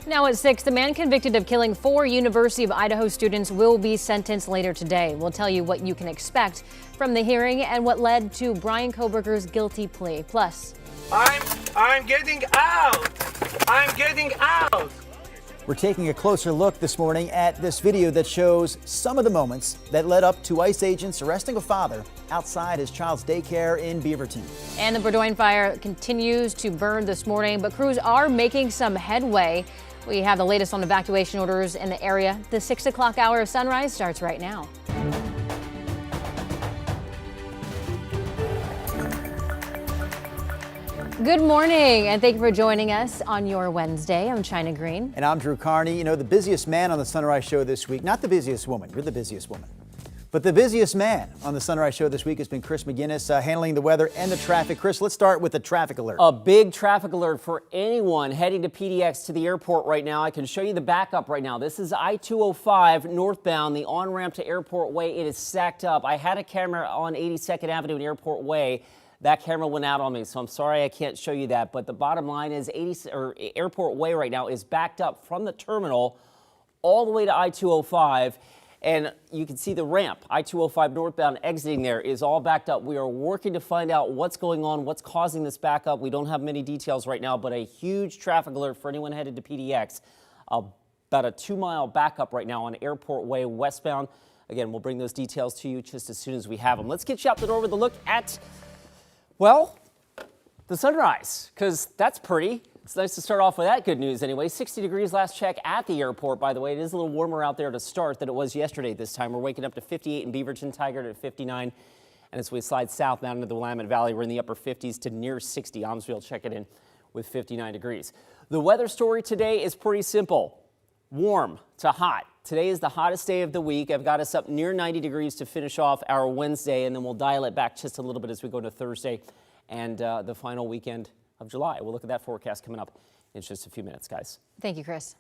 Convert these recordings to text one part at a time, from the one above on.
Now at 6, the man convicted of killing 4 University of Idaho students will be sentenced later today. We'll tell you what you can expect from the hearing and what led to Bryan Kohberger's guilty plea. Plus, I'm getting out. I'm getting out. We're taking a closer look this morning at this video that shows some of the moments that led up to ICE agents arresting a father outside his child's daycare in Beaverton. And the Berdoin fire continues to burn this morning, but crews are making some headway. We have the latest on evacuation orders in the area. The 6 o'clock hour of sunrise starts right now. Good morning, and thank you for joining us on your Wednesday. I'm China Green. And I'm Drew Carney. You know, the busiest man on the Sunrise Show this week, not the busiest woman, you're the busiest woman, but the busiest man on the Sunrise Show this week has been Chris McGinnis, handling the weather and the traffic. Chris, let's start with the traffic alert. A big traffic alert for anyone heading to PDX to the airport right now. I can show you the backup right now. This is I-205 northbound, the on-ramp to Airport Way. It is stacked up. I had a camera on 82nd Avenue and Airport Way. That camera went out on me, so I'm sorry I can't show you that. But the bottom line is Airport Way right now is backed up from the terminal all the way to I-205. And you can see the ramp, I-205 northbound exiting there is all backed up. We are working to find out what's going on, what's causing this backup. We don't have many details right now, but a huge traffic alert for anyone headed to PDX. About a 2-mile backup right now on Airport Way westbound. Again, we'll bring those details to you just as soon as we have them. Let's get you out the door with a look at, well, the sunrise, because that's pretty. It's nice to start off with that good news anyway. 60 degrees last check at the airport, by the way. It is a little warmer out there to start than it was yesterday this time. We're waking up to 58 in Beaverton, Tigard at 59. And as we slide southbound into the Willamette Valley, we're in the upper 50s to near 60. Almsville checking in with 59 degrees. The weather story today is pretty simple. Warm to hot. Today is the hottest day of the week. I've got us up near 90 degrees to finish off our Wednesday, and then we'll dial it back just a little bit as we go to Thursday and the final weekend of July. We'll look at that forecast coming up in just a few minutes, guys. Thank you, Chris.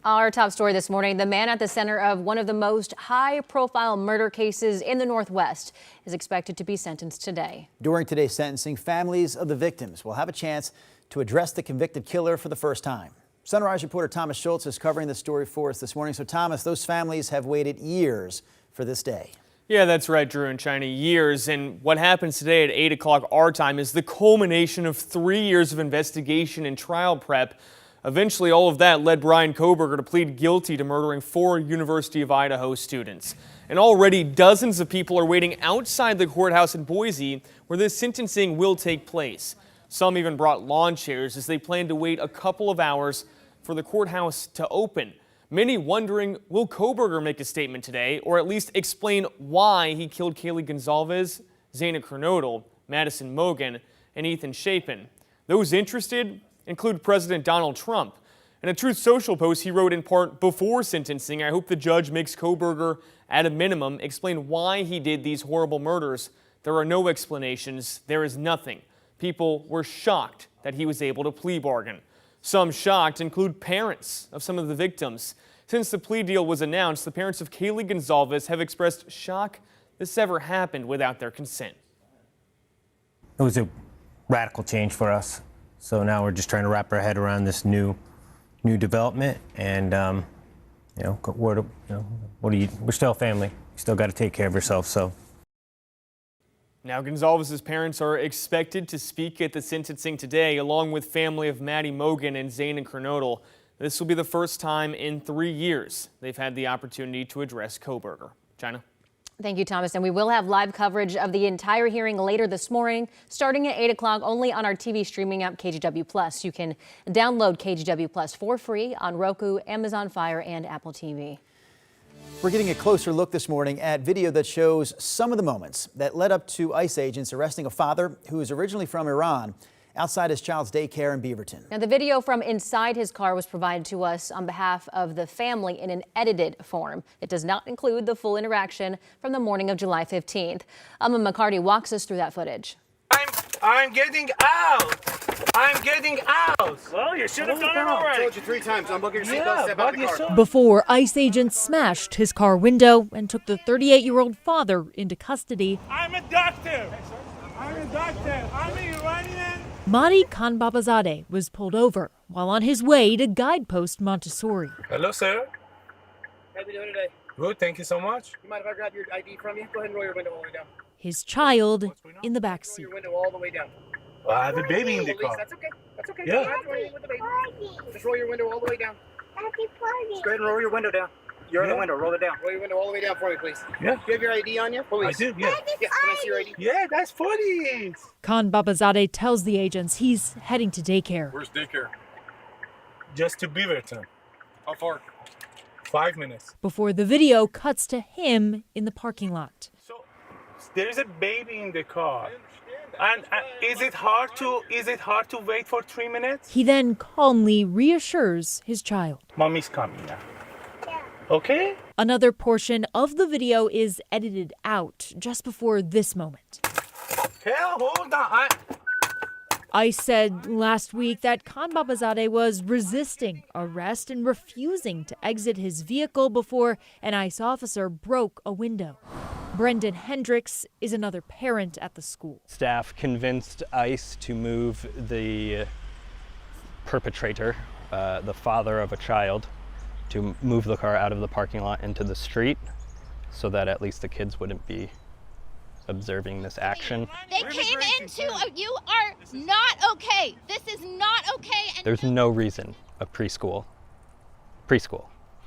Our top story this morning, the man at the center of one of the most high-profile murder cases in the Northwest is expected to be sentenced today. During today's sentencing, families of the victims will have a chance to address the convicted killer for the first time. Sunrise reporter Thomas Schultz is covering the story for us this morning. So, Thomas, those families have waited years for this day. Yeah, that's right, Drew and China, years. And what happens today at 8 o'clock our time is the culmination of 3 years of investigation and trial prep. Eventually, all of that led Bryan Kohberger to plead guilty to murdering 4 University of Idaho students. And already dozens of people are waiting outside the courthouse in Boise, where this sentencing will take place. Some even brought lawn chairs as they plan to wait a couple of hours for the courthouse to open. Many wondering, will Kohberger make a statement today, or at least explain why he killed Kaylee Gonzalez, Zayna Kernodle, Madison Mogen, and Ethan Chapin? Those interested include President Donald Trump. In a Truth Social post he wrote in part, before sentencing, I hope the judge makes Kohberger, at a minimum, explain why he did these horrible murders. There are no explanations. There is nothing. People were shocked that he was able to plea bargain. Some shocked include parents of some of the victims. Since the plea deal was announced, the parents of Kaylee Gonzalez have expressed shock this ever happened without their consent. It was a radical change for us. So now we're just trying to wrap our head around this new development, and we're still a family. You still got to take care of yourself. So. Now, Gonzalez's parents are expected to speak at the sentencing today, along with family of Maddie Mogen and Zayna Kernodle. This will be the first time in 3 years they've had the opportunity to address Kohberger. China. Thank you, Thomas. And we will have live coverage of the entire hearing later this morning, starting at 8 o'clock only on our TV streaming app, KGW+. You can download KGW+ for free on Roku, Amazon Fire, and Apple TV. We're getting a closer look this morning at video that shows some of the moments that led up to ICE agents arresting a father who is originally from Iran outside his child's daycare in Beaverton. Now, the video from inside his car was provided to us on behalf of the family in an edited form. It does not include the full interaction from the morning of July 15th. Emma McCarty walks us through that footage. I'm getting out. I'm getting out. Well, you should have done it already. I told you 3 times. Unbuckle your seatbelt. Step out of the car. Before ICE agents smashed his car window and took the 38-year-old father into custody. I'm a doctor. I'm a doctor. I'm an Iranian Mahdi Khanbabazadeh was pulled over while on his way to Guidepost Montessori. Hello, sir. How you doing today? Good, thank you so much. You mind if I grab your ID from you? Go ahead and roll your window all the way down. His child in the back Roll seat. your window all the way down. I have a baby in the Police, car. that's okay. That's okay. Yeah. Don't have to do anything with the baby. Just roll your window all the way down. Just go ahead and roll your window down. You're in the window. Roll it down. Roll your window all the way down for me, please. Yeah. Do you have your ID on you? Police. I do, yeah. Yeah, can I see your ID? Yeah, that's police. Khanbabazadeh tells the agents he's heading to daycare. Where's daycare? Just to Beaverton. How far? 5 minutes. Before the video cuts to him in the parking lot. So there's a baby in the car. And is it hard to wait for 3 minutes? He then calmly reassures his child. Mommy's coming now. Okay? Another portion of the video is edited out just before this moment. Hell, hold on. ICE said last week that Khanbabazadeh was resisting arrest and refusing to exit his vehicle before an ICE officer broke a window. Brendan Hendricks is another parent at the school. Staff convinced ICE to move the perpetrator, the father of a child, to move the car out of the parking lot into the street so that at least the kids wouldn't be observing this action. They came into you are not okay. This is not okay. And There's no reason a preschool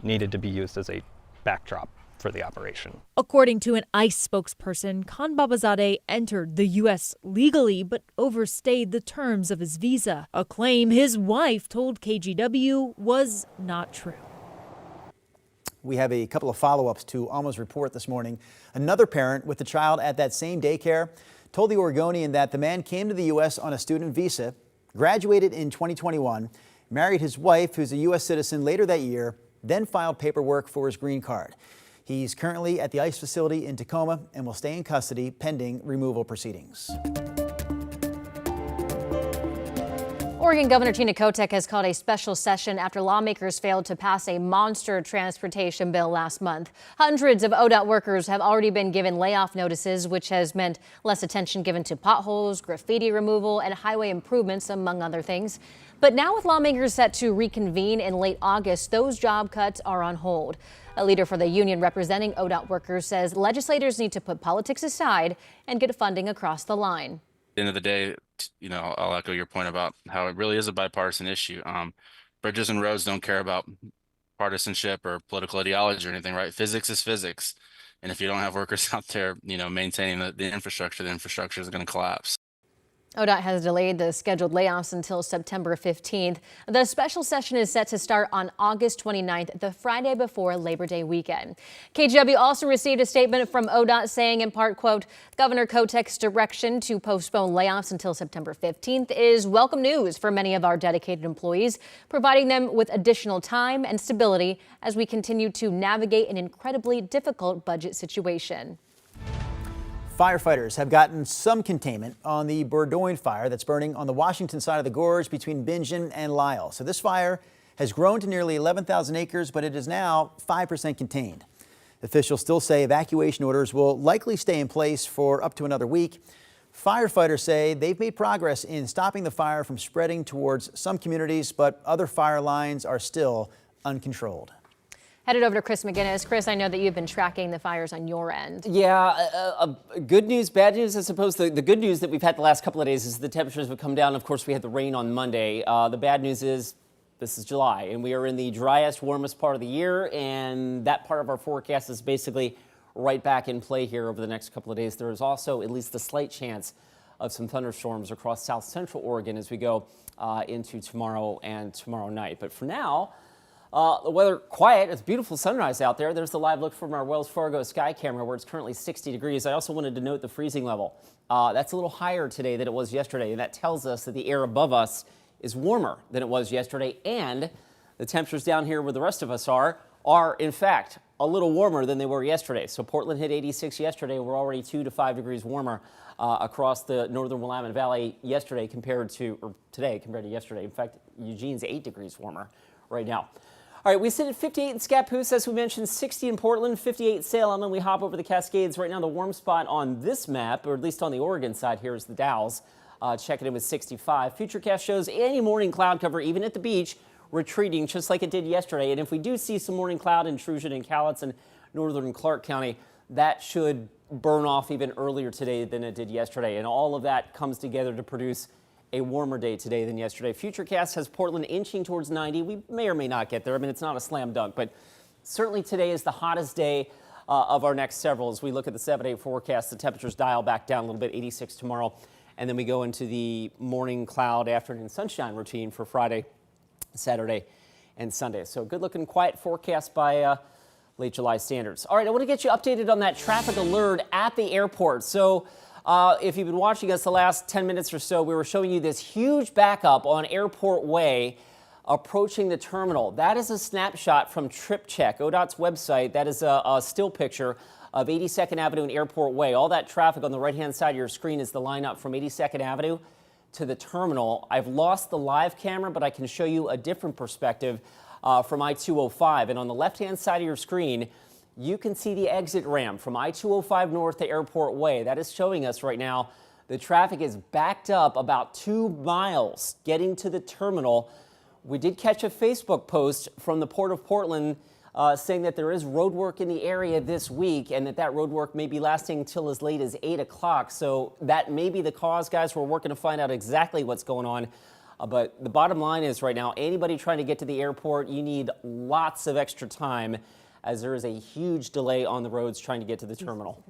needed to be used as a backdrop for the operation. According to an ICE spokesperson, Khanbabazadeh entered the U.S. legally but overstayed the terms of his visa, a claim his wife told KGW was not true. We have a couple of follow-ups to Alma's report this morning. Another parent with the child at that same daycare told the Oregonian that the man came to the U.S. on a student visa, graduated in 2021, married his wife, who's a U.S. citizen, later that year, then filed paperwork for his green card. He's currently at the ICE facility in Tacoma and will stay in custody pending removal proceedings. Oregon Governor Tina Kotek has called a special session after lawmakers failed to pass a monster transportation bill last month. Hundreds of ODOT workers have already been given layoff notices, which has meant less attention given to potholes, graffiti removal, and highway improvements, among other things. But now with lawmakers set to reconvene in late August, those job cuts are on hold. A leader for the union representing ODOT workers says legislators need to put politics aside and get funding across the line. At the end of the day, I'll echo your point about how it really is a bipartisan issue. Bridges and roads don't care about partisanship or political ideology or anything, right? Physics is physics. And if you don't have workers out there, maintaining the infrastructure is going to collapse. ODOT has delayed the scheduled layoffs until September 15th. The special session is set to start on August 29th, the Friday before Labor Day weekend. KGW also received a statement from ODOT saying, in part, quote, Governor Kotek's direction to postpone layoffs until September 15th is welcome news for many of our dedicated employees, providing them with additional time and stability as we continue to navigate an incredibly difficult budget situation. Firefighters have gotten some containment on the Berdoin fire that's burning on the Washington side of the gorge between Bingen and Lisle. So this fire has grown to nearly 11,000 acres, but it is now 5% contained. Officials still say evacuation orders will likely stay in place for up to another week. Firefighters say they've made progress in stopping the fire from spreading towards some communities, but other fire lines are still uncontrolled. Headed over to Chris McGinnis. Chris, I know that you've been tracking the fires on your end. Yeah, good news, bad news, I suppose. The good news that we've had the last couple of days is the temperatures have come down. Of course, we had the rain on Monday. The bad news is this is July, and we are in the driest, warmest part of the year, and that part of our forecast is basically right back in play here over the next couple of days. There is also at least a slight chance of some thunderstorms across south central Oregon as we go into tomorrow and tomorrow night. But for now, the weather quiet. It's a beautiful sunrise out there. There's the live look from our Wells Fargo sky camera where it's currently 60 degrees. I also wanted to note the freezing level. That's a little higher today than it was yesterday, and that tells us that the air above us is warmer than it was yesterday, and the temperatures down here where the rest of us are in fact a little warmer than they were yesterday. So Portland hit 86 yesterday. We're already 2 to 5 degrees warmer across the northern Willamette Valley today compared to yesterday. In fact, Eugene's 8 degrees warmer right now. All right, we sit at 58 in Scappoose, as we mentioned, 60 in Portland, 58 Salem, and we hop over the Cascades. Right now, the warm spot on this map, or at least on the Oregon side here, is the Dalles. checking in with 65. Futurecast shows any morning cloud cover, even at the beach, retreating just like it did yesterday. And if we do see some morning cloud intrusion in Cowlitz and northern Clark County, that should burn off even earlier today than it did yesterday. And all of that comes together to produce a warmer day today than yesterday. Futurecast has Portland inching towards 90. We may or may not get there. I mean, it's not a slam dunk, but certainly today is the hottest day of our next several. As we look at the 7-day forecast, the temperatures dial back down a little bit, 86 tomorrow. And then we go into the morning cloud, afternoon sunshine routine for Friday, Saturday, and Sunday. So good looking, quiet forecast by late July standards. All right, I want to get you updated on that traffic alert at the airport. So if you've been watching us the last 10 minutes or so, we were showing you this huge backup on Airport Way approaching the terminal. That is a snapshot from Trip Check, ODOT's website. That is a still picture of 82nd Avenue and Airport Way. All that traffic on the right-hand side of your screen is the lineup from 82nd Avenue to the terminal. I've lost the live camera, but I can show you a different perspective from I-205. And on the left-hand side of your screen, you can see the exit ramp from I-205 north to Airport Way. That is showing us right now the traffic is backed up about 2 miles getting to the terminal. We did catch a Facebook post from the Port of Portland saying that there is road work in the area this week and that road work may be lasting until as late as 8 o'clock. So that may be the cause, guys. We're working to find out exactly what's going on. But the bottom line is right now, anybody trying to get to the airport, you need lots of extra time as there is a huge delay on the roads trying to get to the terminal.